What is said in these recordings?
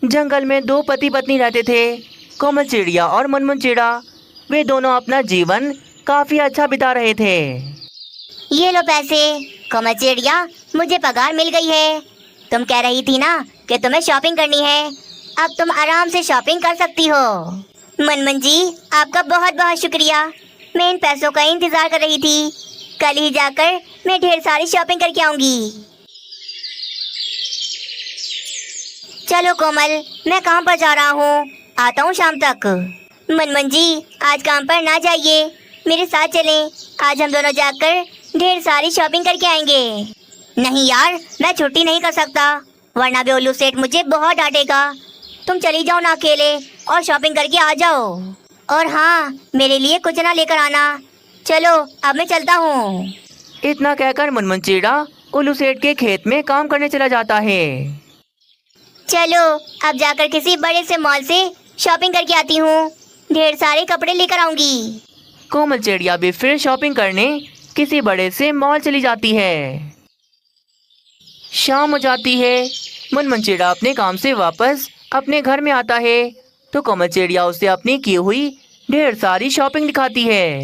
जंगल में दो पति पत्नी रहते थे, कोमल चिड़िया और मनमुन चिड़ा। वे दोनों अपना जीवन काफी अच्छा बिता रहे थे। ये लो पैसे। कोमल चिड़िया, मुझे पगार मिल गई है। तुम कह रही थी ना कि तुम्हें शॉपिंग करनी है, अब तुम आराम से शॉपिंग कर सकती हो। मनमुन जी, आपका बहुत बहुत शुक्रिया। मैं इन पैसों का इंतजार कर रही थी। कल ही जाकर मैं ढेर सारी शॉपिंग करके आऊंगी। चलो कोमल, मैं काम पर जा रहा हूँ, आता हूँ शाम तक। मनमुन जी, आज काम पर ना जाइए, मेरे साथ चलें। आज हम दोनों जाकर ढेर सारी शॉपिंग करके आएंगे। नहीं यार, मैं छुट्टी नहीं कर सकता, वरना भी उल्लू सेठ मुझे बहुत डांटेगा। तुम चली जाओ ना अकेले और शॉपिंग करके आ जाओ। और हाँ, मेरे लिए कुछ ना लेकर आना। चलो, अब मैं चलता हूँ। इतना कहकर मनमुन चिड़ा उल्लू सेठ के खेत में काम करने चला जाता है। चलो, अब जाकर किसी बड़े से मॉल से शॉपिंग करके आती हूँ। ढेर सारे कपड़े लेकर आऊंगी। कोमल चिड़िया भी फिर शॉपिंग करने किसी बड़े से मॉल चली जाती है। शाम हो जाती है। मनमुन चिड़ा अपने काम से वापस अपने घर में आता है तो कोमल चिड़िया उसे अपनी की हुई ढेर सारी शॉपिंग दिखाती है।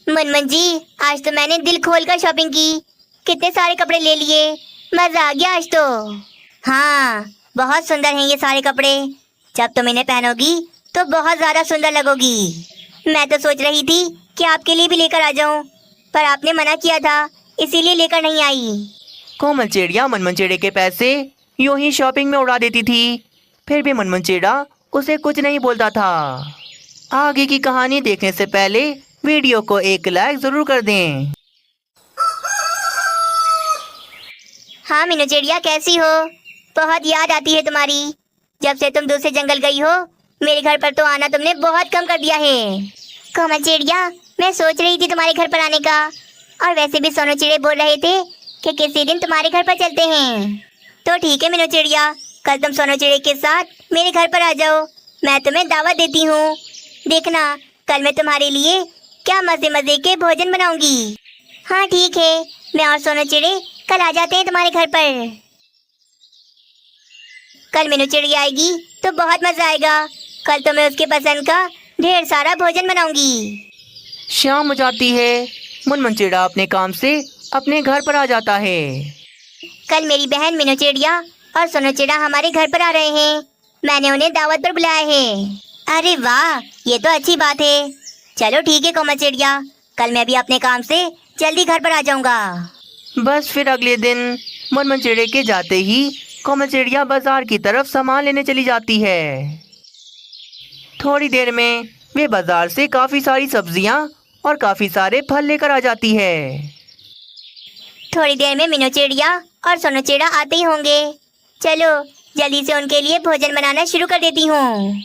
मनमुन जी, आज तो मैंने दिल खोलकर शॉपिंग की। कितने सारे कपड़े ले लिए, मजा आ गया आज तो। हाँ, बहुत सुंदर हैं ये सारे कपड़े। जब तुम इन्हें पहनोगी तो बहुत ज्यादा सुंदर लगोगी। मैं तो सोच रही थी कि आपके लिए भी लेकर आ जाऊं, पर आपने मना किया था, इसीलिए लेकर नहीं आई। कोमल चिड़िया मनमुन चिड़े के पैसे यूं ही शॉपिंग में उड़ा देती थी, फिर भी मनमुन चिड़ा उसे कुछ नहीं बोलता था। आगे की कहानी देखने से पहले वीडियो को एक लाइक जरूर कर दें। हाँ मीनू चिड़िया, कैसी हो? बहुत याद आती है तुम्हारी। जब से तुम दूसरे जंगल गई हो, मेरे घर पर तो आना तुमने बहुत कम कर दिया है। कोमल चिड़िया, मैं सोच रही थी तुम्हारे घर पर आने का, और वैसे भी सोनू चिड़े बोल रहे थे कि किसी दिन तुम्हारे घर पर चलते हैं। तो ठीक है मीनू चिड़िया, कल तुम सोनू चिड़े के साथ मेरे घर पर आ जाओ। मैं तुम्हें दावत देती हूँ। देखना, कल मैं तुम्हारे लिए क्या मजे मजे के भोजन बनाऊंगी। हाँ ठीक है, मैं और सोनू चिड़े कल आ जाते हैं तुम्हारे घर पर। कल मीनू चिड़िया आएगी तो बहुत मजा आएगा। कल तो मैं उसके पसंद का ढेर सारा भोजन बनाऊंगी। शाम हो जाती है। मनमुन चिड़ा अपने काम से अपने घर पर आ जाता है। कल मेरी बहन मीनू चिड़िया और सोनू चिड़ा हमारे घर पर आ रहे हैं। मैंने उन्हें दावत पर बुलाया है। अरे वाह, ये तो अच्छी बात है। चलो ठीक है कोमल चिड़िया, कल मैं भी अपने काम से जल्दी घर पर आ जाऊंगा। बस फिर अगले दिन मनमुन चिड़े के जाते ही कोमल चिड़िया बाजार की तरफ सामान लेने चली जाती है। थोड़ी देर में वे बाजार से काफी सारी सब्जियां और काफी सारे फल लेकर आ जाती है। थोड़ी देर में मीनू चिड़िया और सोनू चिड़ा आते ही होंगे। चलो जल्दी से उनके लिए भोजन बनाना शुरू कर देती हूँ।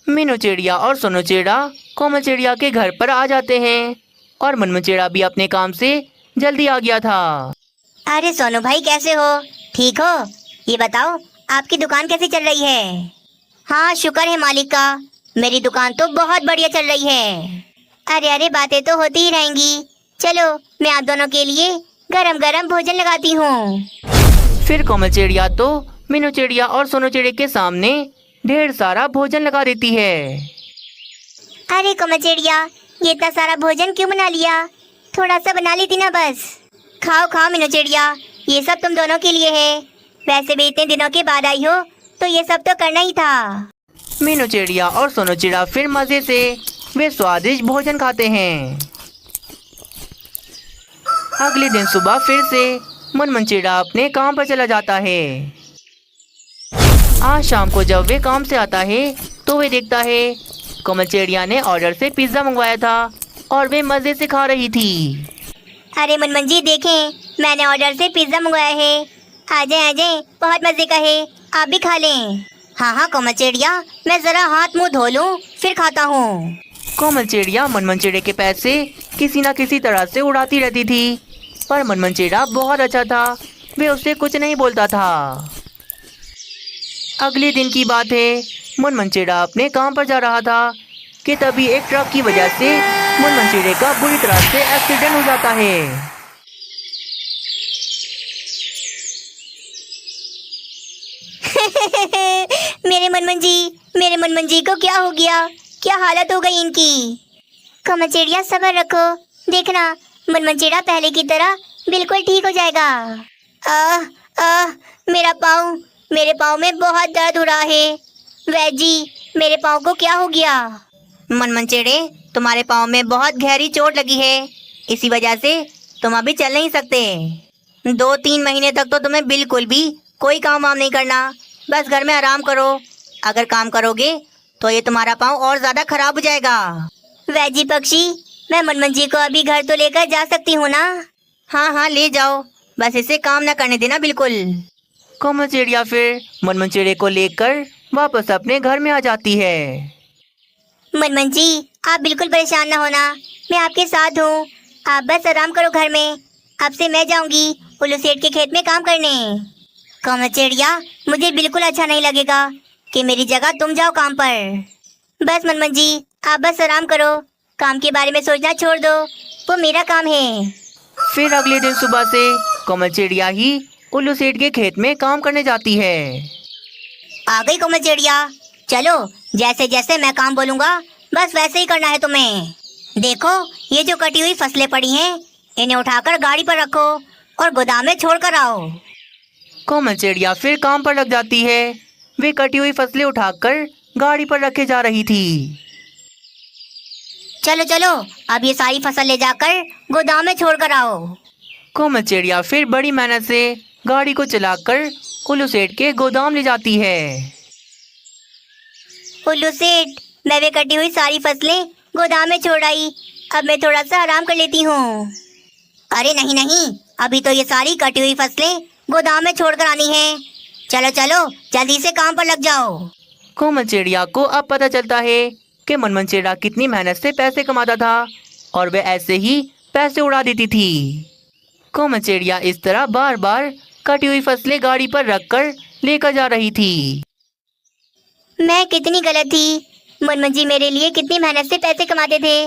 मीनू चिड़िया और सोनू चिड़ा कोमल चिड़िया के घर पर आ जाते हैं और मनमुन चिड़ा भी अपने काम से जल्दी आ गया था। अरे सोनू भाई, कैसे हो? ठीक हो? ये बताओ, आपकी दुकान कैसी चल रही है? हाँ, शुक्र है मालिक का, मेरी दुकान तो बहुत बढ़िया चल रही है। अरे अरे, बातें तो होती ही रहेंगी। चलो, मैं आप दोनों के लिए गरम गरम भोजन लगाती हूँ। फिर कोमल चिड़िया तो मीनू चिड़िया और सोनू चिड़े के सामने ढेर सारा भोजन लगा देती है। अरे कोमल चिड़िया, ये इतना सारा भोजन क्यों बना लिया? थोड़ा सा बना लेती ना बस। खाओ खाओ मीनू चिड़िया, ये सब तुम दोनों के लिए है। वैसे भी इतने दिनों के बाद आई हो तो ये सब तो करना ही था। मीनू चिड़िया और सोनू चिड़ा फिर मजे से वे स्वादिष्ट भोजन खाते हैं। अगले दिन सुबह फिर से मनमुन चिड़ा अपने काम पर चला जाता है। आज शाम को जब वे काम से आता है तो वे देखता है कोमल चिड़िया ने ऑर्डर से पिज्जा मंगवाया था और वे मजे से खा रही थी। अरे मनमुन जी, देखें, मैंने ऑर्डर से पिज्जा मंगवाया है। आ जाए, बहुत मजे का है, आप भी खा लें। हाँ हाँ कोमल चिड़िया, मैं जरा हाथ मुंह धो लूं फिर खाता हूँ। कोमल चिड़िया मनमुन चिड़े के पैसे किसी न किसी तरह से उड़ाती रहती थी, पर मनमुन चिड़ा बहुत अच्छा था, वे उससे कुछ नहीं बोलता था। अगले दिन की बात है, मनमुन चिड़ा अपने काम पर जा रहा था कि तभी एक ट्रक की वजह से मनमुन चिड़े का बुरी तरह से एक्सीडेंट हो जाता है। मेरे मनमन जी को क्या हो गया? क्या हालत हो गई इनकी? कमल चिड़िया सब्र रखो, देखना मनमन चिड़ा पहले की तरह बिल्कुल ठीक हो जाएगा। आह आह, मेरे पाँव में बहुत दर्द हो रहा है। वैद जी, मेरे पाँव को क्या हो गया? मनमन चिड़े, तुम्हारे पाँव में बहुत गहरी चोट लगी है, इसी वजह से तुम अभी चल नहीं सकते। 2-3 महीने तक तो तुम्हें बिल्कुल भी कोई काम वाम नहीं करना, बस घर में आराम करो। अगर काम करोगे तो ये तुम्हारा पाँव और ज्यादा खराब हो जाएगा। वैद जी पक्षी, मैं मनमन जी को अभी घर तो लेकर जा सकती हूँ ना? हाँ हाँ, ले जाओ, बस इसे काम न करने देना बिल्कुल। कोमल चिड़िया फिर मनमन चिड़े को लेकर वापस अपने घर में आ जाती है। मनमन जी, आप बिल्कुल परेशान ना होना, मैं आपके साथ हूँ। आप बस आराम करो घर में। अब से मैं जाऊंगी उल्लू सेठ के खेत में काम करने। कमल चिड़िया, मुझे बिल्कुल अच्छा नहीं लगेगा कि मेरी जगह तुम जाओ काम पर। बस मनमन जी, आप बस आराम करो, काम के बारे में सोचना छोड़ दो, वो मेरा काम है। फिर अगले दिन सुबह से कोमल चिड़िया ही उल्लू सेठ के खेत में काम करने जाती है। आ गई कोमल चिड़िया, चलो जैसे जैसे मैं काम बोलूंगा बस वैसे ही करना है तुम्हें। देखो, ये जो कटी हुई फसलें पड़ी हैं, इन्हें उठाकर गाड़ी पर रखो और गोदाम में छोड़ कर आओ। कोमल चिड़िया फिर काम पर लग जाती है। वे कटी हुई फसलें उठाकर गाड़ी पर रखे जा रही थी। चलो चलो, अब ये सारी फसल ले जाकर गोदाम में छोड़ कर आओ। कोमल चिड़िया फिर बड़ी मेहनत से गाड़ी को चलाकर उल्लू सेठ के गोदाम ले जाती है। उल्लू सेठ, मैं वे कटी हुई सारी फसलें गोदाम में छोड़ आई, अब मैं थोड़ा सा आराम कर लेती हूँ। अरे नहीं नहीं, अभी तो ये सारी कटी हुई फसलें गोदाम में छोड़ कर आनी है। चलो चलो, जल्दी से काम पर लग जाओ। कोमल चिड़िया को अब पता चलता है कि मनमन चिड़ा कितनी मेहनत से पैसे कमाता था और वह ऐसे ही पैसे उड़ा देती थी। कोमल चिड़िया इस तरह बार बार कटी हुई फसलें गाड़ी पर रखकर लेकर जा रही थी। मैं कितनी गलत थी। मनमन जी मेरे लिए कितनी मेहनत से पैसे कमाते थे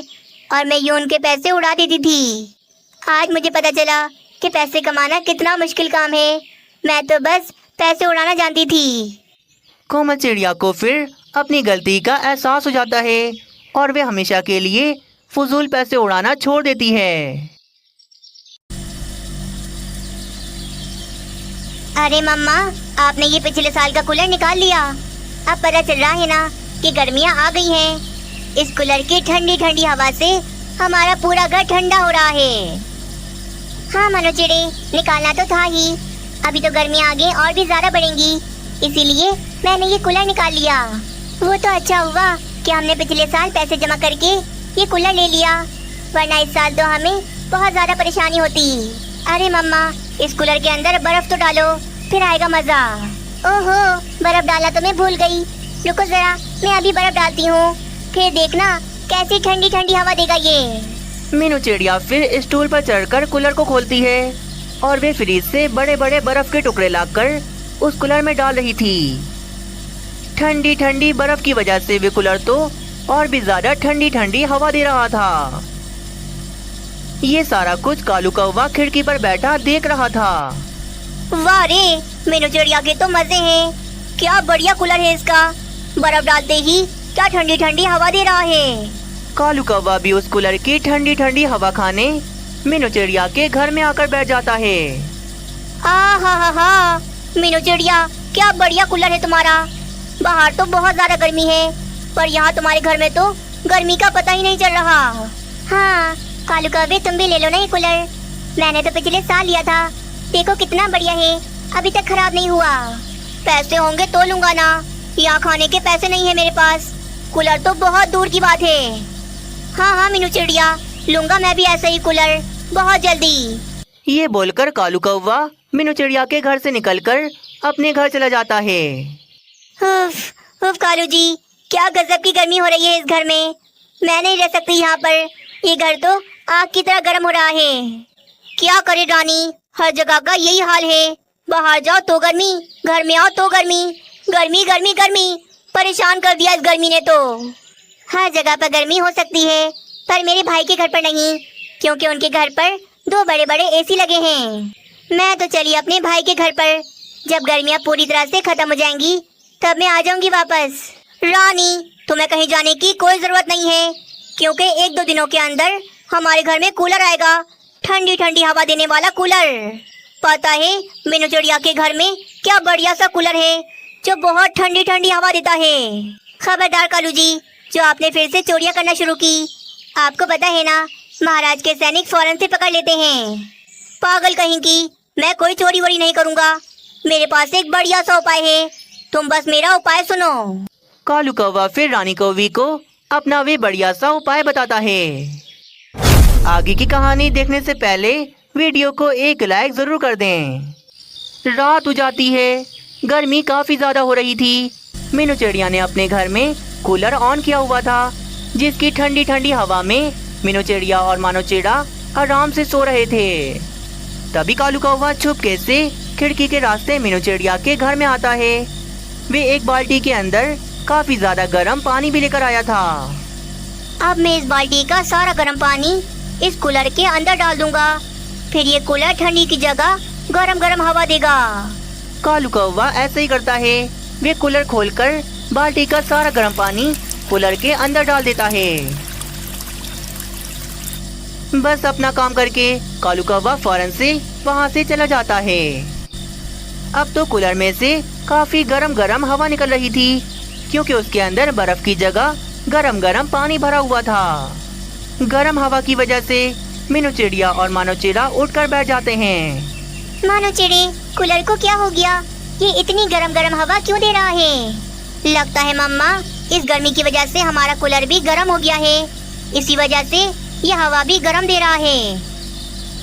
और मैं यूं उनके पैसे उड़ा देती थी। आज मुझे पता चला कि पैसे कमाना कितना मुश्किल काम है। मैं तो बस पैसे उड़ाना जानती थी। कोमल चिड़िया को फिर अपनी गलती का एहसास हो जाता है और वे हमेशा के लिए फजूल पैसे उड़ाना छोड़ देती है। अरे मम्मा, आपने ये पिछले साल का कूलर निकाल लिया। अब पता चल रहा है ना कि गर्मियाँ आ गई हैं। इस कूलर की ठंडी ठंडी हवा से हमारा पूरा घर ठंडा हो रहा है। हाँ मनो चिड़े, निकालना तो था ही। अभी तो गर्मियाँ आगे और भी ज्यादा बढ़ेंगी, इसीलिए मैंने ये कूलर निकाल लिया। वो तो अच्छा हुआ कि हमने पिछले साल पैसे जमा करके ये कूलर ले लिया, वरना इस साल तो हमें बहुत ज्यादा परेशानी होती। अरे मम्मा, इस कूलर के अंदर बर्फ तो डालो, फिर आएगा मजा। ओहो, बर्फ डालना तो मैं भूल गई। रुको जरा, मैं अभी बर्फ डालती हूँ, फिर देखना कैसी ठंडी ठंडी हवा देगा ये। मीनू चिड़िया फिर स्टूल पर चढ़कर कूलर को खोलती है और वे फ्रिज से बड़े बड़े बर्फ के टुकड़े लाकर उस कूलर में डाल रही थी। ठंडी ठंडी बर्फ की वजह से वे कूलर तो और भी ज्यादा ठंडी ठंडी हवा दे रहा था। ये सारा कुछ कालू कौवा खिड़की पर बैठा देख रहा था। वाह रे, मीनू चिड़िया के तो मजे हैं। क्या बढ़िया कूलर है इसका, बर्फ डालते ही क्या ठंडी ठंडी हवा दे रहा है। कालू कौवा भी उस कूलर की ठंडी ठंडी हवा खाने मीनू चिड़िया के घर में आकर बैठ जाता है। हा, मीनू चिड़िया, क्या बढ़िया कूलर है तुम्हारा। बाहर तो बहुत ज्यादा गर्मी है, पर यहाँ तुम्हारे घर में तो गर्मी का पता ही नहीं चल रहा। हाँ कालू कौवे, तुम भी ले लो ना ये कूलर। मैंने तो पिछले साल लिया था, देखो कितना बढ़िया है, अभी तक खराब नहीं हुआ। पैसे होंगे तो लूंगा ना, यहाँ खाने के पैसे नहीं है मेरे पास। कूलर तो बहुत दूर की बात है। हाँ मीनू चिड़िया, लूंगा मैं भी ऐसा ही कूलर बहुत जल्दी। ये बोलकर कालू कौवा मीनू चिड़िया के घर से निकलकर अपने घर चला जाता है। उफ कालू जी, क्या गजब की गर्मी हो रही है इस घर में। मैं नहीं रह सकती यहाँ पर, ये घर तो आग की तरह गर्म हो रहा है। क्या करे रानी, हर जगह का यही हाल है। बाहर जाओ तो गर्मी, घर में आओ तो गर्मी, गर्मी गर्मी गर्मी, परेशान कर दिया इस गर्मी ने तो। हर जगह पर गर्मी हो सकती है, पर मेरे भाई के घर पर नहीं, क्योंकि उनके घर पर 2 बड़े बड़े एसी लगे हैं। मैं तो चली अपने भाई के घर पर। जब गर्मियाँ पूरी तरह से खत्म हो जाएंगी तब मैं आ जाऊंगी वापस। रानी, तुम्हें कहीं जाने की कोई जरूरत नहीं है, क्योंकि 1-2 दिनों के अंदर हमारे घर में कूलर आएगा, ठंडी ठंडी हवा देने वाला कूलर। पता है मीनू चिड़िया के घर में क्या बढ़िया सा कूलर है जो बहुत ठंडी ठंडी हवा देता है। खबरदार कालू जी, जो आपने फिर से चोरियां करना शुरू की। आपको पता है ना, महाराज के सैनिक फौरन से पकड़ लेते हैं। पागल कहीं की, मैं कोई चोरी वोरी नहीं करूंगा। मेरे पास एक बढ़िया सा उपाय है, तुम बस मेरा उपाय सुनो। कालू कौवा फिर रानी कौवी को अपना वे बढ़िया सा उपाय बताता है। आगे की कहानी देखने से पहले वीडियो को एक लाइक जरूर कर दें। रात हो जाती है, गर्मी काफी ज्यादा हो रही थी। मीनू चिड़िया ने अपने घर में कूलर ऑन किया हुआ था, जिसकी ठंडी ठंडी हवा में मीनू चिड़िया और मानो चिड़ा आराम से सो रहे थे। तभी कालू कौवा चुपके से खिड़की के रास्ते मीनू चिड़िया के घर में आता है। वे एक बाल्टी के अंदर काफी ज्यादा गर्म पानी भी लेकर आया था। अब मैं इस बाल्टी का सारा गर्म पानी इस कूलर के अंदर डाल दूंगा, फिर ये कूलर ठंडी की जगह गरम गरम हवा देगा। कालू कौवा ऐसे ही करता है। वे कूलर खोलकर बाल्टी का सारा गर्म पानी कूलर के अंदर डाल देता है। बस अपना काम करके कालू कौवा फौरन से वहाँ से चला जाता है। अब तो कूलर में से काफी गरम गरम हवा निकल रही थी, क्योंकि उसके अंदर बर्फ की जगह गरम गरम पानी भरा हुआ था। गरम हवा की वजह से मीनू चिड़िया और मानो चिड़ा उठकर बैठ जाते हैं। मानो चिड़े, कूलर को क्या हो गया? ये इतनी गरम गरम हवा क्यों दे रहा है? लगता है मम्मा, इस गर्मी की वजह से हमारा कूलर भी गरम हो गया है, इसी वजह से ये हवा भी गरम दे रहा है।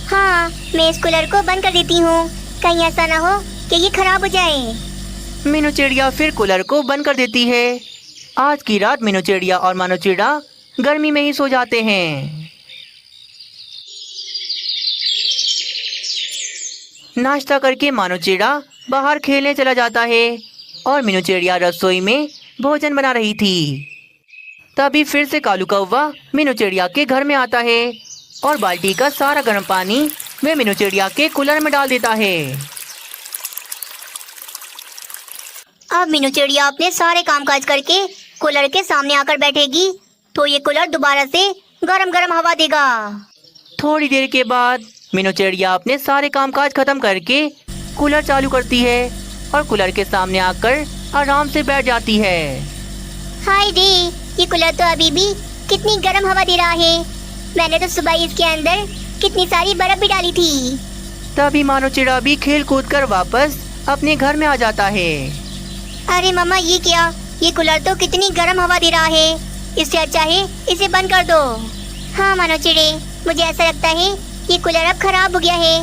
हाँ, मैं इस कूलर को बंद कर देती हूँ, कहीं ऐसा ना हो कि ये खराब हो जाए। मीनू चिड़िया फिर कूलर को बंद कर देती है। आज की रात मीनू चिड़िया और मानो चिड़ा गर्मी में ही सो जाते हैं। नाश्ता करके मानो चिड़ा बाहर खेलने चला जाता है और मीनू चिड़िया रसोई में भोजन बना रही थी। तभी फिर से कालू कौवा मीनू चिड़िया के घर में आता है और बाल्टी का सारा गर्म पानी वे मीनू चिड़िया के कूलर में डाल देता है। अब मीनू चिड़िया अपने सारे कामकाज करके कूलर के सामने आकर बैठेगी तो ये कूलर दोबारा से गरम गरम हवा देगा। थोड़ी देर के बाद मीनू चिड़िया अपने सारे कामकाज खत्म करके कूलर चालू करती है और कूलर के सामने आकर आराम से बैठ जाती है। हाय रे, ये कूलर तो अभी भी कितनी गर्म हवा दे रहा है। मैंने तो सुबह इसके अंदर कितनी सारी बर्फ भी डाली थी। तभी मानो चिड़ा भी खेल कूद कर वापस अपने घर में आ जाता है। अरे मम्मा, ये क्या? ये कूलर तो कितनी गर्म हवा दे रहा है, इससे अच्छा है इसे बंद कर दो। हाँ मानो चिड़े, मुझे ऐसा लगता है ये कूलर अब खराब हो गया है,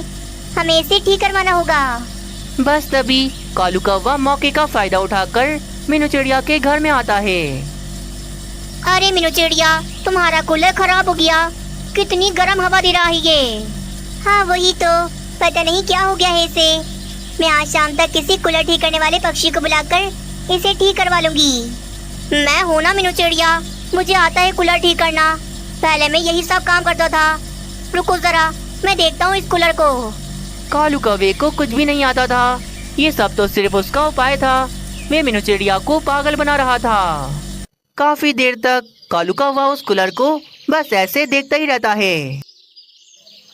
हमें इसे ठीक करवाना होगा। बस तभी कालू कौवा मौके का फायदा उठाकर मीनू चिड़िया के घर में आता है। अरे मीनू चिड़िया, तुम्हारा कूलर खराब हो गया, कितनी गर्म हवा दे रहा है ये। हाँ वही तो, पता नहीं क्या हो गया है इसे। मैं आज शाम तक किसी कूलर ठीक करने वाले पक्षी को बुलाकर इसे ठीक करवा लूंगी। मैं हूँ ना मीनू चिड़िया, मुझे आता है कूलर ठीक करना। पहले मैं यही सब काम करता था। रुको जरा, मैं देखता हूँ इस कूलर को। कालू कौवे को कुछ भी नहीं आता था, ये सब तो सिर्फ उसका उपाय था। वे मीनू चिड़िया को पागल बना रहा था। काफी देर तक कालू कौवा उस कूलर को बस ऐसे देखता ही रहता है।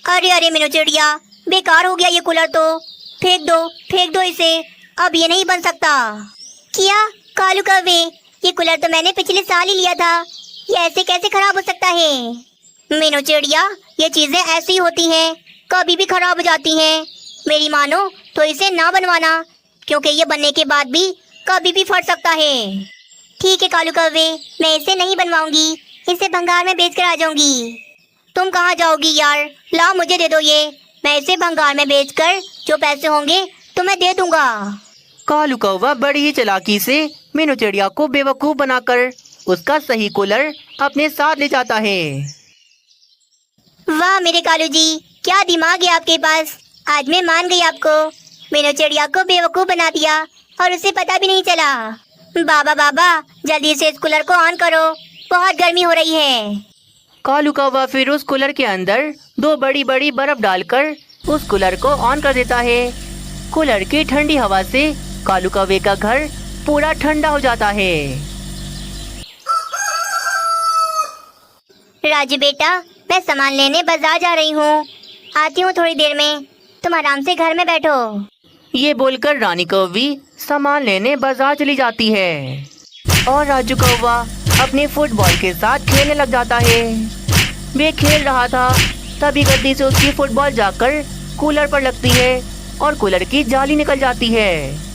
अरे अरे मीनू चिड़िया, बेकार हो गया ये कूलर तो, फेंक दो इसे, अब ये नहीं बन सकता। क्या कालू कौवे, ये कूलर तो मैंने पिछले साल ही लिया था, ये ऐसे कैसे खराब हो सकता है? मीनू चिड़िया, ये चीजें ऐसी होती हैं, कभी भी खराब हो जाती हैं। मेरी मानो तो इसे ना बनवाना, क्योंकि ये बनने के बाद भी कभी भी फट सकता है। ठीक है कालू कौवे, मैं इसे नहीं बनवाऊंगी, इसे भंगार में बेच कर आ जाऊंगी। तुम कहाँ जाओगी यार? लाओ मुझे दे दो ये, मैं इसे भंगार में बेचकर जो पैसे होंगे तुम्हें दे दूंगा। कालू कौवा बड़ी ही चालाकी से मीनू चिड़िया को बेवकूफ बनाकर उसका सही कूलर अपने साथ ले जाता है। वाह मेरे कालू जी, क्या दिमाग है आपके पास। आज मैं मान गई आपको। मीनू चिड़िया को बेवकूफ बना दिया और उसे पता भी नहीं चला। बाबा बाबा, जल्दी से इस कूलर को ऑन करो, बहुत गर्मी हो रही है। कालू कौवा फिर उस कूलर के अंदर 2 बड़ी बड़ी बर्फ डालकर उस कूलर को ऑन कर देता है। कूलर की ठंडी हवा से कालू कौवे का घर पूरा ठंडा हो जाता है। राजू बेटा, मैं सामान लेने बाजार जा रही हूँ, आती हूँ थोड़ी देर में, तुम आराम से घर में बैठो। ये बोलकर रानी कौवी सामान लेने बाजार चली जाती है और राजू कौवा अपने फुटबॉल के साथ खेलने लग जाता है। वे खेल रहा था, तभी गलती से उसकी फुटबॉल जाकर कूलर पर लगती है और कूलर की जाली निकल जाती है।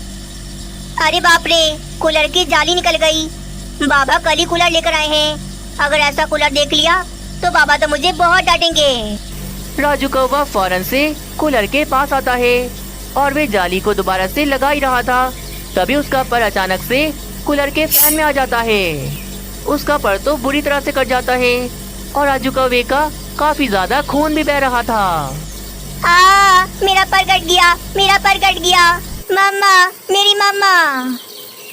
अरे बाप रे, कूलर की जाली निकल गई। बाबा कल ही कूलर लेकर आए हैं, अगर ऐसा कूलर देख लिया तो बाबा तो मुझे बहुत डांटेंगे। राजू कौवा फौरन से कूलर के पास आता है और वे जाली को दोबारा से लगा ही रहा था, तभी उसका पर अचानक से कूलर के फैन में आ जाता है। उसका पर तो बुरी तरह से कट जाता है और राजू कौवे का काफी ज्यादा खून भी बह रहा था। मेरा पर कट गया, मेरा पर कट गया, मम्मा, मेरी मम्मा।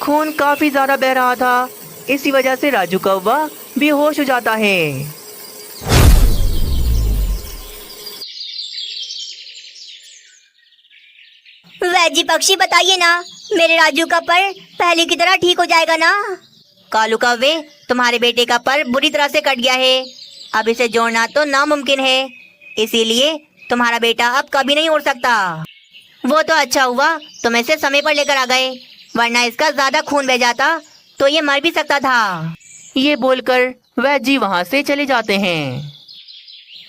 खून काफी ज्यादा बह रहा था, इसी वजह से राजू कौवा बेहोश हो जाता है। वैजी पक्षी, बताइए ना, मेरे राजू का पर पहले की तरह ठीक हो जाएगा ना? कालू कौवे, तुम्हारे बेटे का पर बुरी तरह से कट गया है, अब इसे जोड़ना तो नामुमकिन है, इसीलिए तुम्हारा बेटा अब कभी नहीं उड़ सकता। वो तो अच्छा हुआ तुम इसे समय पर लेकर आ गए, वरना इसका ज्यादा खून बह जाता तो ये मर भी सकता था। ये बोलकर वैजी वहाँ से चले जाते हैं।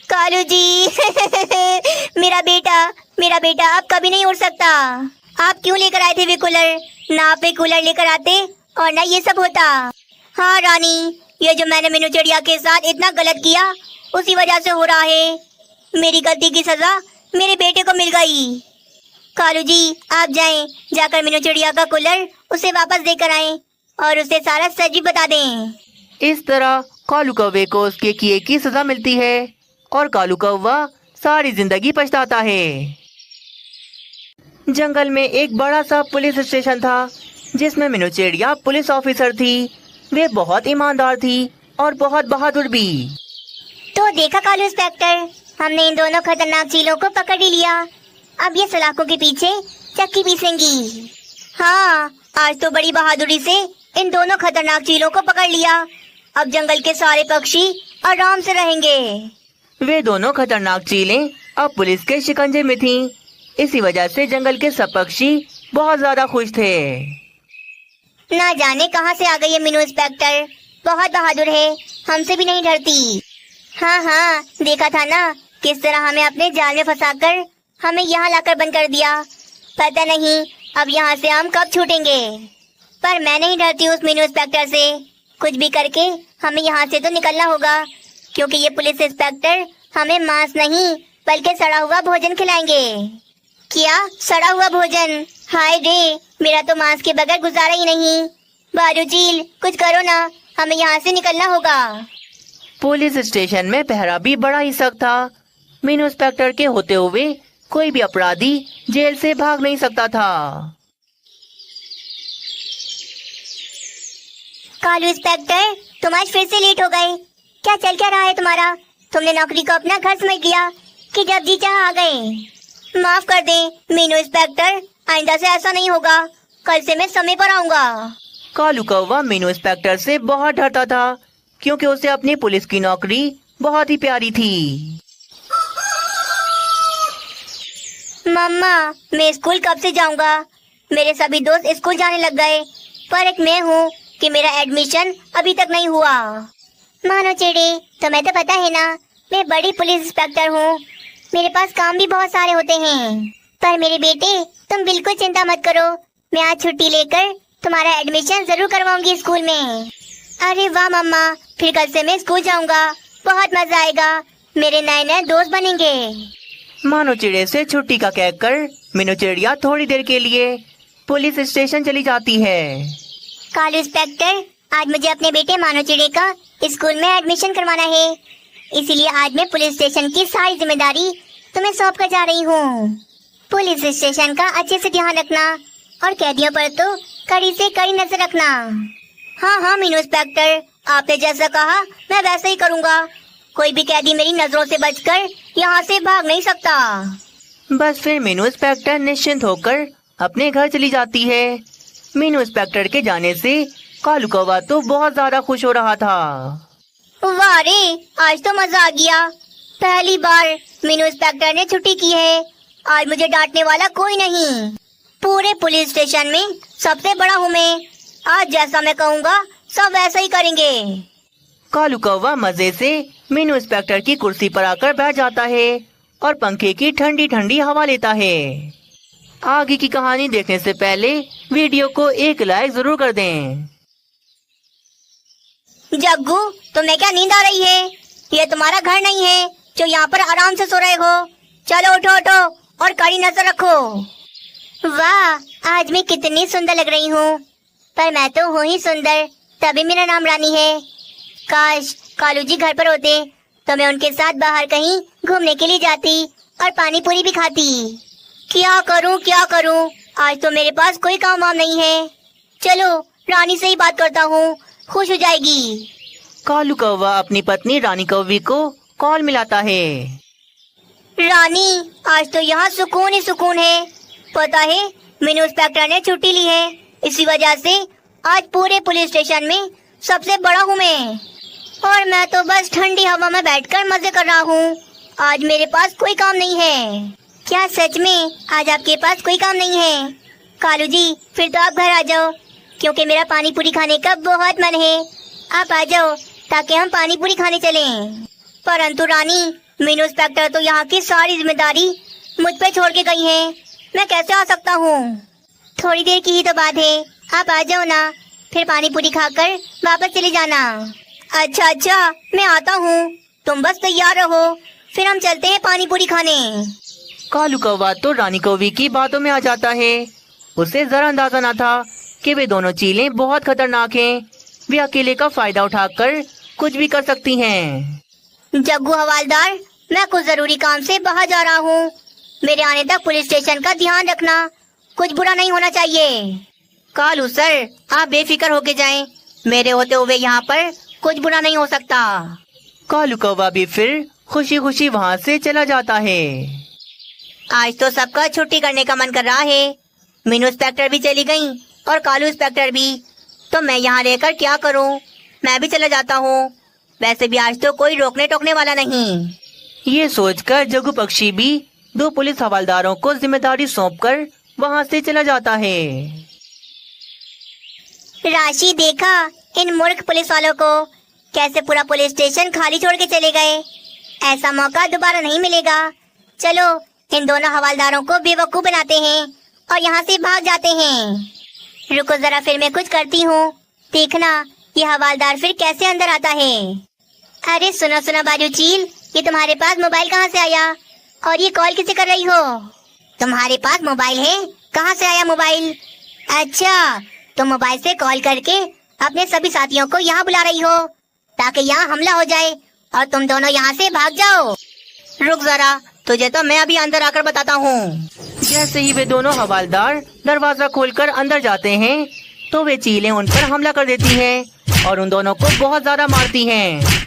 कालू जी मेरा बेटा अब कभी नहीं उड़ सकता। आप क्यों लेकर आए थे वे कूलर? ना आप वे कूलर लेकर आते और ना ये सब होता। हाँ रानी, ये जो मैंने मीनू चिड़िया के साथ इतना गलत किया उसी वजह से हो रहा है। मेरी गलती की सजा मेरे बेटे को मिल गई। कालू जी, आप जाएं, जाकर मीनू चिड़िया का कूलर उसे वापस देकर आएं और उसे सारा सच भी बता दें। इस तरह कालू कौवे को उसके किए की सजा मिलती है और कालू कौवा सारी जिंदगी पछताता है। जंगल में एक बड़ा सा पुलिस स्टेशन था जिसमें मीनू चिड़िया पुलिस ऑफिसर थी। वे बहुत ईमानदार थी और बहुत बहादुर भी। तो देखा कालू इंस्पेक्टर, हमने इन दोनों खतरनाक चीलों को पकड़ ही लिया। अब ये सलाखों के पीछे चक्की पीसेंगी। हाँ, आज तो बड़ी बहादुरी से इन दोनों खतरनाक चीलों को पकड़ लिया। अब जंगल के सारे पक्षी आराम से रहेंगे। वे दोनों खतरनाक चीलें अब पुलिस के शिकंजे में थीं। इसी वजह से जंगल के सब पक्षी बहुत ज्यादा खुश थे। ना जाने कहाँ से आ गई है मीनू इंस्पेक्टर, बहुत बहादुर है, हमसे भी नहीं डरती। हाँ, देखा था ना किस तरह हमें अपने जाल में फंसाकर हमें यहाँ लाकर बंद कर दिया। पता नहीं अब यहाँ से हम कब छूटेंगे। पर मैं नहीं डरती उस मीनू इंस्पेक्टर से। कुछ भी करके हमें यहाँ से तो निकलना होगा, क्योंकि ये पुलिस इंस्पेक्टर हमें मांस नहीं बल्कि सड़ा हुआ भोजन खिलाएंगे। क्या सड़ा हुआ भोजन? हाय रे, मेरा तो मांस के बगैर गुजारा ही नहीं। बारू चील, कुछ करो ना, हमें यहाँ से निकलना होगा। पुलिस स्टेशन में पहरा भी बड़ा ही सख्त था। मीनू इंस्पेक्टर के होते हुए कोई भी अपराधी जेल से भाग नहीं सकता था। कालू इंस्पेक्टर, तुम आज फिर से लेट हो गए। क्या चल क्या रहा है तुम्हारा? तुमने नौकरी को अपना घर समझ लिया कि जब जी चाह आ गए। माफ कर दें मीनू इंस्पेक्टर, आइंदा से ऐसा नहीं होगा। कल से मैं समय पर आऊंगा। कालू कौवा मीनू इंस्पेक्टर से बहुत डरता था क्योंकि उसे अपनी पुलिस की नौकरी बहुत ही प्यारी थी। मम्मा, मैं स्कूल कब से जाऊंगा? मेरे सभी दोस्त स्कूल जाने लग गए, पर एक मैं हूँ कि मेरा एडमिशन अभी तक नहीं हुआ। मानो चिड़ी, तुम्हें तो पता है ना, मैं बड़ी पुलिस इंस्पेक्टर हूँ, मेरे पास काम भी बहुत सारे होते हैं। पर मेरे बेटे, तुम बिल्कुल चिंता मत करो, मैं आज छुट्टी लेकर तुम्हारा एडमिशन जरूर करवाऊंगी स्कूल में। अरे वाह मम्मा, फिर कल से मैं स्कूल जाऊंगा, बहुत मजा आएगा, मेरे नए नए दोस्त बनेंगे। मानो चिड़े से छुट्टी का कहकर मीनू चिड़िया थोड़ी देर के लिए पुलिस स्टेशन चली जाती है। कालू इंस्पेक्टर, आज मुझे अपने बेटे मानो चिड़े का स्कूल में एडमिशन करवाना है, इसीलिए आज मैं पुलिस स्टेशन की सारी जिम्मेदारी तुम्हें सौंप कर जा रही हूँ। पुलिस स्टेशन का अच्छे से ध्यान रखना और कैदियों पर तो कड़ी से कड़ी नजर रखना। हाँ मीनू इंस्पेक्टर, आपने जैसा कहा मैं वैसा ही करूँगा। कोई भी कैदी मेरी नजरों से बचकर यहाँ से भाग नहीं सकता। बस फिर मीनू इंस्पेक्टर निश्चिंत होकर अपने घर चली जाती है मीनू इंस्पेक्टर के जाने से कालू कौवा तो बहुत ज्यादा खुश हो रहा था। वाह रे, आज तो मजा आ गया। पहली बार मीनू इंस्पेक्टर ने छुट्टी की है। आज मुझे डांटने वाला कोई नहीं। पूरे पुलिस स्टेशन में सबसे बड़ा हूँ मैं। आज जैसा मैं कहूँगा सब वैसा ही करेंगे। कालू कौवा मजे से मीनू इंस्पेक्टर की कुर्सी पर आकर बैठ जाता है और पंखे की ठंडी ठंडी हवा लेता है। आगे की कहानी देखने से पहले वीडियो को एक लाइक जरूर कर दें। जग्गू, तुम्हें क्या नींद आ रही है? ये तुम्हारा घर नहीं है जो यहाँ पर आराम से सो रहे हो। चलो उठो उठो और कड़ी नजर रखो। वाह, आज मैं कितनी सुंदर लग रही हूँ। पर मैं तो हूँ ही सुंदर, तभी मेरा नाम रानी है। काश कालू जी घर पर होते तो मैं उनके साथ बाहर कहीं घूमने के लिए जाती और पानी पूरी भी खाती। क्या करूँ, आज तो मेरे पास कोई काम वाम नहीं है। चलो रानी से ही बात करता हूँ, खुश हो जाएगी। कालू कौवा अपनी पत्नी रानी कौवी को कॉल मिलाता है। रानी, आज तो यहाँ सुकून ही सुकून है। पता है, मीनू इंस्पेक्टर ने छुट्टी ली है। इसी वजह से आज पूरे पुलिस स्टेशन में सबसे बड़ा हूँ मैं। और मैं तो बस ठंडी हवा में बैठकर मजे कर रहा हूँ। आज मेरे पास कोई काम नहीं है। क्या सच में आज आपके पास कोई काम नहीं है? कालू जी, फिर तो आप घर आ जाओ, क्योंकि मेरा पानी पूरी खाने का बहुत मन है। आप आ जाओ ताकि हम पानी पूरी खाने चलें। परंतु रानी, मीनू इंस्पेक्टर तो यहाँ की सारी जिम्मेदारी मुझ पे छोड़ के गई है। मैं कैसे आ सकता हूँ? थोड़ी देर की ही तो बात है, आप आ जाओ ना, फिर पानी पूरी खाकर वापस चले जाना। अच्छा, मैं आता हूँ, तुम बस तैयार रहो, फिर हम चलते हैं पानी पूरी खाने। कालू कौवा तो रानी कौवी की बातों में आ जाता है। उसे जरा अंदाजा न था कि वे दोनों चीलें बहुत खतरनाक हैं। वे अकेले का फायदा उठाकर कुछ भी कर सकती हैं। जग्गू हवालदार, मैं कुछ जरूरी काम से बाहर जा रहा हूँ। मेरे आने तक पुलिस स्टेशन का ध्यान रखना, कुछ बुरा नहीं होना चाहिए। कालू सर, आप बेफिक्र होके जाएं। मेरे होते हुए यहाँ पर कुछ बुरा नहीं हो सकता। कालू कौवा भी फिर खुशी खुशी वहाँ से चला जाता है। आज तो सबका छुट्टी करने का मन कर रहा है। मीनू इंस्पेक्टर भी चली गई और कालू इंस्पेक्टर भी। तो मैं यहाँ रहकर क्या करूँ? मैं भी चला जाता हूँ। वैसे भी आज तो कोई रोकने टोकने वाला नहीं। ये सोचकर जग्गू पक्षी भी 2 पुलिस हवलदारों को जिम्मेदारी सौंपकर वहाँ से चला जाता है। राशि, देखा इन मूर्ख पुलिस वालों को, कैसे पूरा पुलिस स्टेशन खाली छोड़ के चले गए। ऐसा मौका दोबारा नहीं मिलेगा। चलो इन दोनों हवलदारों को बेवकूफ बनाते हैं और यहाँ से भाग जाते हैं। रुको जरा, फिर मैं कुछ करती हूँ। देखना ये हवलदार फिर कैसे अंदर आता है। अरे सुनो बाजू चील, ये तुम्हारे पास मोबाइल कहाँ से आया? और ये कॉल किसे कर रही हो? तुम्हारे पास मोबाइल है? कहाँ से आया मोबाइल? अच्छा, तुम मोबाइल से कॉल करके अपने सभी साथियों को यहाँ बुला रही हो ताकि यहाँ हमला हो जाए और तुम दोनों यहाँ से भाग जाओ। रुक जरा, तुझे तो मैं अभी अंदर आकर बताता हूँ। जैसे ही वे दोनों हवलदार दरवाजा खोलकर अंदर जाते हैं तो वे चीलें उन पर हमला कर देती हैं और उन दोनों को बहुत ज्यादा मारती हैं।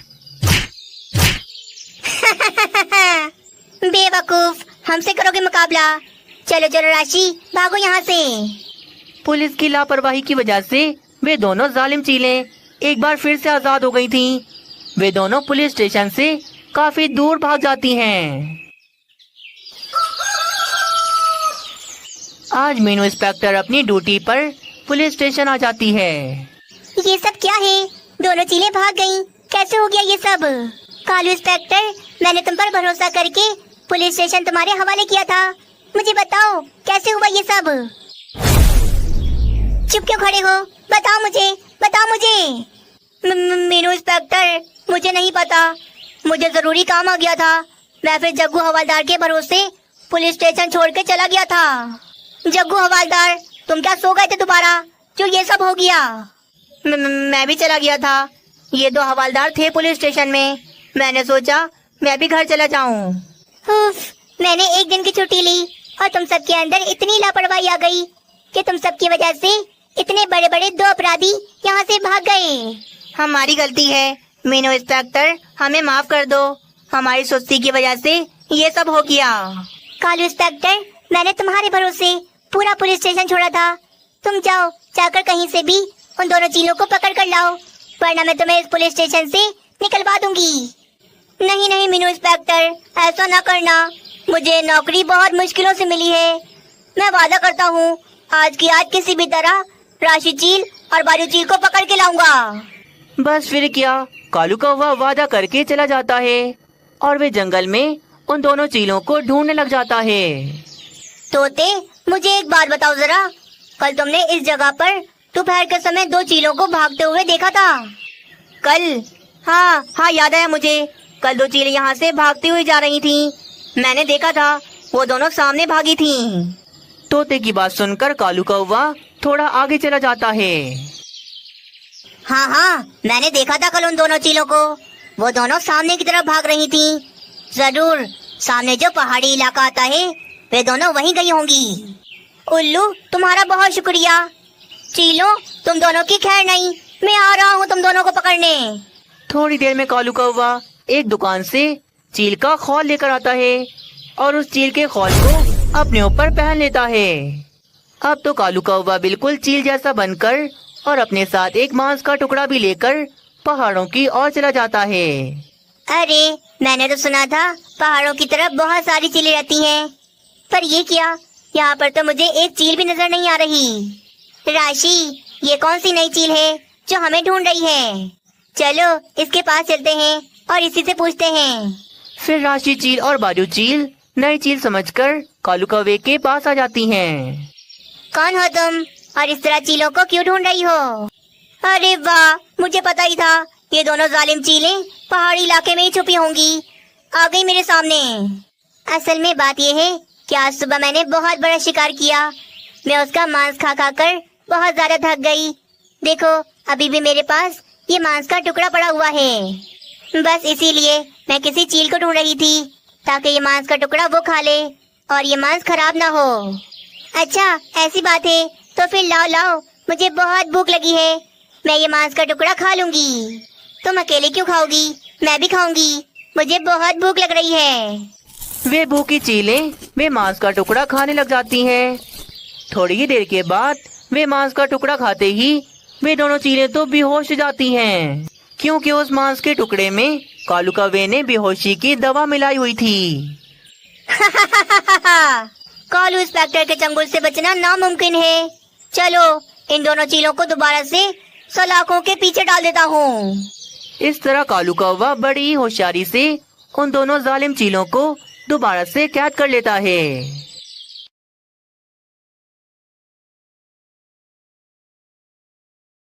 बेवकूफ, हमसे करोगे मुकाबला? चलो राशि, भागो यहाँ से। पुलिस की लापरवाही की वजह से वे दोनों जालिम चीलें एक बार फिर से आजाद हो गई थीं। वे दोनों पुलिस स्टेशन से काफी दूर भाग जाती हैं। आज मीनू इंस्पेक्टर अपनी ड्यूटी पर पुलिस स्टेशन आ जाती है। ये सब क्या है? दोनों चीलें भाग गईं। कैसे हो गया ये सब? कालू इंस्पेक्टर, मैंने तुम पर भरोसा करके पुलिस स्टेशन तुम्हारे हवाले किया था। मुझे बताओ कैसे हुआ ये सब? चुप क्यों खड़े हो? बताओ मुझे। मीनू इंस्पेक्टर, मुझे नहीं पता। मुझे जरूरी काम आ गया था। मैं फिर जग्गू हवलदार के भरोसे पुलिस स्टेशन छोड़ के चला गया था। जग्गू हवलदार, तुम क्या सो गए थे दोबारा जो ये सब हो गया? मैं भी चला गया था। ये 2 हवलदार थे पुलिस स्टेशन में। मैंने सोचा मैं भी घर चला जाऊं। उफ, मैंने एक दिन की छुट्टी ली और तुम सबके अंदर इतनी लापरवाही आ गई कि तुम सबकी वजह से इतने बड़े बड़े 2 अपराधी यहाँ से भाग गए। हमारी गलती है मीनू इंस्पेक्टर, हमें माफ कर दो। हमारी सुस्ती की वजह से ये सब हो गया। कालू इंस्पेक्टर, मैंने तुम्हारे भरोसे पूरा पुलिस स्टेशन छोड़ा था। तुम जाओ जाकर कहीं से भी उन दोनों चीलों को पकड़ कर लाओ, वरना मैं तुम्हें इस पुलिस स्टेशन से निकलवा दूंगी। नहीं नहीं मीनू इंस्पेक्टर, ऐसा ना करना। मुझे नौकरी बहुत मुश्किलों से मिली है। मैं वादा करता हूँ आज की आज किसी भी तरह राशि चील और बाजू चील को पकड़ के लाऊंगा। बस फिर क्या, कालू कौवा वादा करके चला जाता है और वे जंगल में उन दोनों चीलों को ढूंढने लग जाता है। तोते, मुझे एक बात बताओ जरा, कल तुमने इस जगह पर दोपहर के समय दो चीलों को भागते हुए देखा था? कल? हाँ हाँ, याद आया मुझे। कल दो चीलें यहाँ से भागती हुई जा रही थीं। मैंने देखा था, वो दोनों सामने भागी थीं। तोते की बात सुनकर कालू कौवा थोड़ा आगे चला जाता है। हाँ हाँ, मैंने देखा था कल उन दोनों चीलों को। वो दोनों सामने की तरफ भाग रही थीं। जरूर सामने जो पहाड़ी इलाका आता है वे दोनों वहीं गई होंगी। उल्लू, तुम्हारा बहुत शुक्रिया। चीलों, तुम दोनों की खैर नहीं, मैं आ रहा हूँ तुम दोनों को पकड़ने। थोड़ी देर में कालू कौवा एक दुकान से चील का खौल लेकर आता है और उस चील के खौल को अपने ऊपर पहन लेता है। अब तो कालू कौवा बिल्कुल चील जैसा बनकर और अपने साथ एक मांस का टुकड़ा भी लेकर पहाड़ों की ओर चला जाता है। अरे, मैंने तो सुना था पहाड़ों की तरफ बहुत सारी चीलें रहती हैं, पर ये क्या, यहाँ पर तो मुझे एक चील भी नजर नहीं आ रही। राशि, ये कौन सी नई चील है जो हमें ढूंढ रही है? चलो इसके पास चलते हैं और इसी से पूछते हैं। फिर राशि चील और बाजू चील नई चील समझकर कालू कौवे के पास आ जाती हैं। कौन हो तुम और इस तरह चीलों को क्यों ढूंढ रही हो? अरे वाह, मुझे पता ही था ये दोनों जालिम चीलें पहाड़ी इलाके में ही छुपी होंगी। आ गई मेरे सामने। असल में बात यह है कि आज सुबह मैंने बहुत बड़ा शिकार किया। मैं उसका मांस खा खा कर बहुत ज्यादा थक गई। देखो, अभी भी मेरे पास ये मांस का टुकड़ा पड़ा हुआ है। बस इसीलिए मैं किसी चील को ढूंढ रही थी ताकि ये मांस का टुकड़ा वो खा ले और ये मांस खराब ना हो। अच्छा, ऐसी बात है, तो फिर लाओ लाओ, मुझे बहुत भूख लगी है। मैं ये मांस का टुकड़ा खा लूंगी। तुम अकेले क्यों खाओगी? मैं भी खाऊंगी, मुझे बहुत भूख लग रही है। वे भूखी चीलें वे मांस का टुकड़ा खाने लग जाती हैं। थोड़ी ही देर के बाद वे मांस का टुकड़ा खाते ही वे दोनों चीलें तो बेहोश हो जाती हैं, क्योंकि उस मांस के टुकड़े में कालू कौवे ने बेहोशी की दवा मिलाई हुई थी। कालू इंस्पेक्टर के चंगुल से बचना नामुमकिन है। चलो इन दोनों चीलों को दोबारा से सलाखों के पीछे डाल देता हूँ। इस तरह कालू कौवा बड़ी होशियारी से उन दोनों जालिम चीलों को दोबारा से कैद कर लेता है।